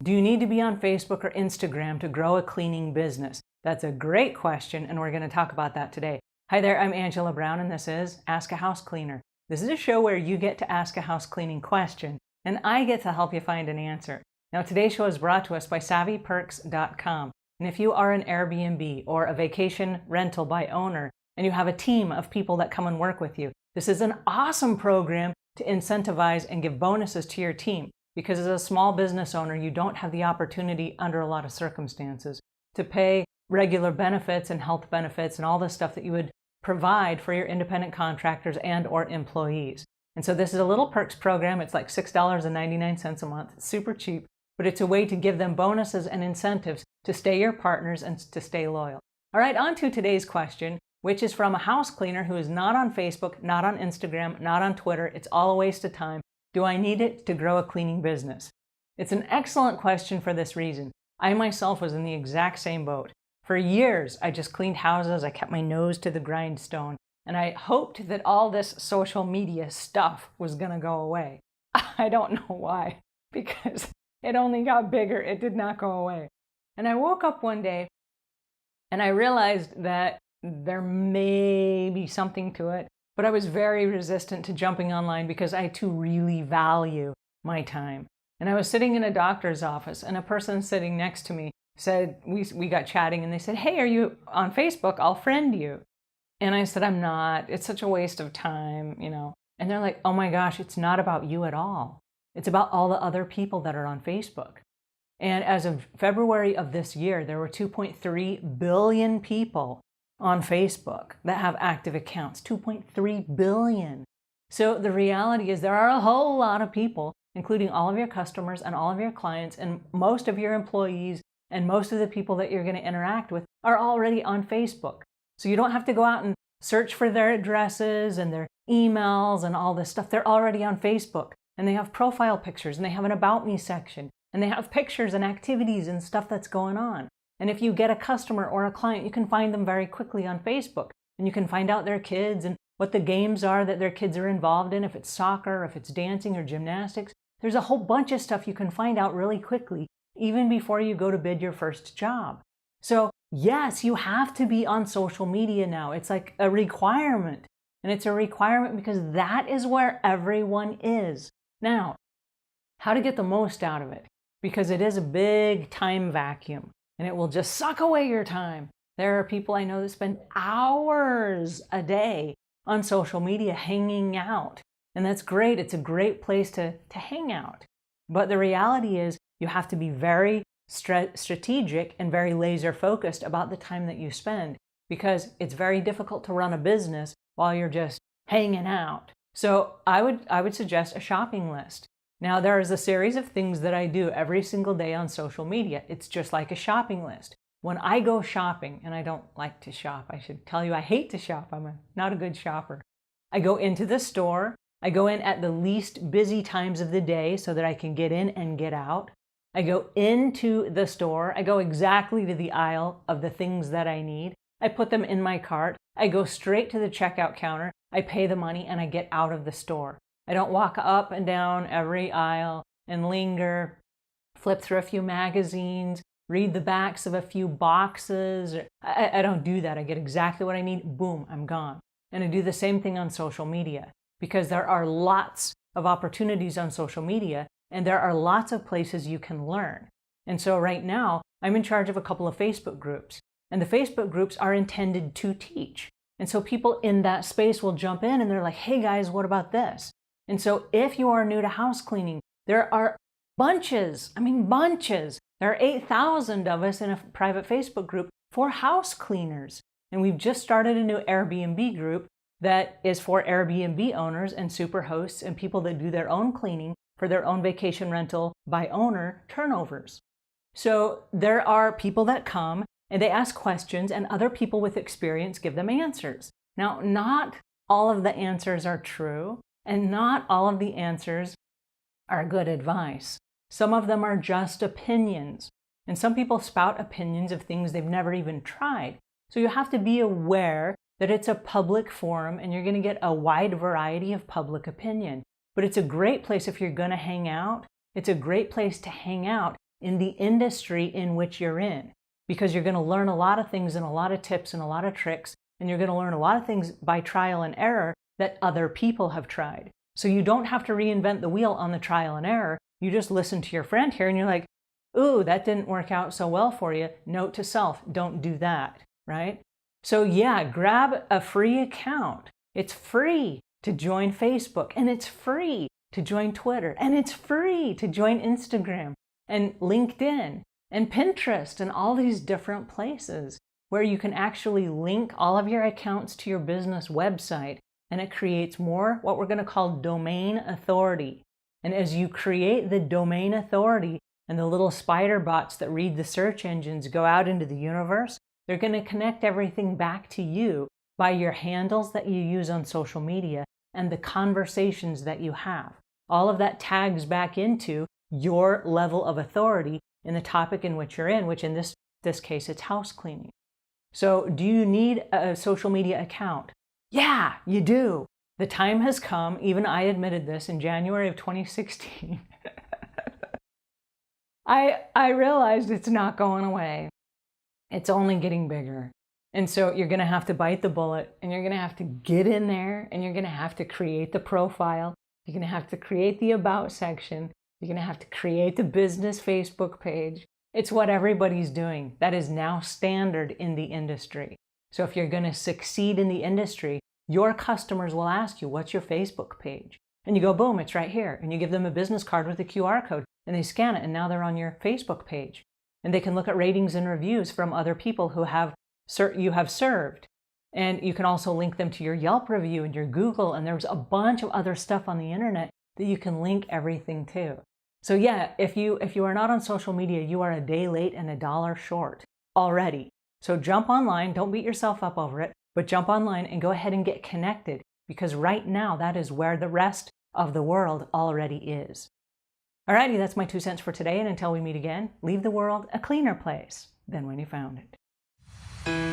Do you need to be on Facebook or Instagram to grow a cleaning business? That's a great question, and we're going to talk about that today. Hi there, I'm Angela Brown, and this is Ask a House Cleaner. This is a show where you get to ask a house cleaning question, and I get to help you find an answer. Now, today's show is brought to us by SavvyPerks.com. And if you are an Airbnb or a vacation rental by owner, and you have a team of people that come and work with you, this is an awesome program to incentivize and give bonuses to your team. Because as a small business owner, you don't have the opportunity under a lot of circumstances to pay regular benefits and health benefits and all the stuff that you would provide for your independent contractors and or employees. And so this is a little perks program. It's like $6.99 a month. It's super cheap, but it's a way to give them bonuses and incentives to stay your partners and to stay loyal. All right, on to today's question, which is from a house cleaner who is not on Facebook, not on Instagram, not on Twitter. It's all a waste of time. Do I need it to grow a cleaning business? It's an excellent question for this reason. I myself was in the exact same boat. For years, I just cleaned houses. I kept my nose to the grindstone. And I hoped that all this social media stuff was going to go away. I don't know why, because it only got bigger. It did not go away. And I woke up one day and I realized that there may be something to it. But I was very resistant to jumping online because I too really value my time. And I was sitting in a doctor's office and a person sitting next to me said, we got chatting and they said, "Hey, are you on Facebook? I'll friend you." And I said, "I'm not. It's such a waste of time, you know." And they're like, "Oh my gosh, it's not about you at all. It's about all the other people that are on Facebook." And as of February of this year, there were 2.3 billion people on Facebook that have active accounts, 2.3 billion. So the reality is there are a whole lot of people, including all of your customers and all of your clients and most of your employees and most of the people that you're going to interact with are already on Facebook. So you don't have to go out and search for their addresses and their emails and all this stuff. They're already on Facebook and they have profile pictures and they have an About Me section and they have pictures and activities and stuff that's going on. And if you get a customer or a client, you can find them very quickly on Facebook. And you can find out their kids and what the games are that their kids are involved in, if it's soccer, if it's dancing or gymnastics. There's a whole bunch of stuff you can find out really quickly, even before you go to bid your first job. So yes, you have to be on social media now. It's like a requirement. And it's a requirement because that is where everyone is. Now, how to get the most out of it? Because it is a big time vacuum. And it will just suck away your time. There are people I know that spend hours a day on social media hanging out. And that's great. It's a great place to hang out. But the reality is you have to be very strategic and very laser focused about the time that you spend because it's very difficult to run a business while you're just hanging out. So I would suggest a shopping list. Now, there is a series of things that I do every single day on social media. It's just like a shopping list. When I go shopping, and I don't like to shop, I should tell you I hate to shop. I'm not a good shopper. I go into the store. I go in at the least busy times of the day so that I can get in and get out. I go into the store. I go exactly to the aisle of the things that I need. I put them in my cart. I go straight to the checkout counter. I pay the money and I get out of the store. I don't walk up and down every aisle and linger, flip through a few magazines, read the backs of a few boxes. I don't do that. I get exactly what I need. Boom, I'm gone. And I do the same thing on social media because there are lots of opportunities on social media and there are lots of places you can learn. And so right now, I'm in charge of a couple of Facebook groups. And the Facebook groups are intended to teach. And so people in that space will jump in and they're like, "Hey guys, what about this?" And so if you are new to house cleaning, there are bunches. There are 8,000 of us in a private Facebook group for house cleaners. And we've just started a new Airbnb group that is for Airbnb owners and super hosts and people that do their own cleaning for their own vacation rental by owner turnovers. So there are people that come and they ask questions and other people with experience give them answers. Now, not all of the answers are true. And not all of the answers are good advice. Some of them are just opinions. And some people spout opinions of things they've never even tried. So you have to be aware that it's a public forum and you're going to get a wide variety of public opinion. But it's a great place if you're going to hang out. It's a great place to hang out in the industry in which you're in, because you're going to learn a lot of things and a lot of tips and a lot of tricks, and you're going to learn a lot of things by trial and error that other people have tried. So you don't have to reinvent the wheel on the trial and error. You just listen to your friend here and you're like, ooh, that didn't work out so well for you. Note to self, don't do that, right? So yeah, grab a free account. It's free to join Facebook, and it's free to join Twitter, and it's free to join Instagram and LinkedIn and Pinterest and all these different places where you can actually link all of your accounts to your business website, and it creates more what we're going to call domain authority. And as you create the domain authority and the little spider bots that read the search engines go out into the universe, they're going to connect everything back to you by your handles that you use on social media and the conversations that you have. All of that tags back into your level of authority in the topic in which you're in, which in this case, it's house cleaning. So do you need a social media account? Yeah, you do. The time has come, even I admitted this in January of 2016. I realized it's not going away. It's only getting bigger. And so you're going to have to bite the bullet, and you're going to have to get in there, and you're going to have to create the profile. You're going to have to create the about section. You're going to have to create the business Facebook page. It's what everybody's doing. That is now standard in the industry. So if you're going to succeed in the industry, your customers will ask you, what's your Facebook page? And you go, boom, it's right here. And you give them a business card with a QR code, and they scan it, and now they're on your Facebook page. And they can look at ratings and reviews from other people who you have served. And you can also link them to your Yelp review and your Google, and there's a bunch of other stuff on the internet that you can link everything to. So yeah, if you are not on social media, you are a day late and $1 short already. So jump online, don't beat yourself up over it, but jump online and go ahead and get connected, because right now that is where the rest of the world already is. Alrighty, that's my 2 cents for today, and until we meet again, leave the world a cleaner place than when you found it.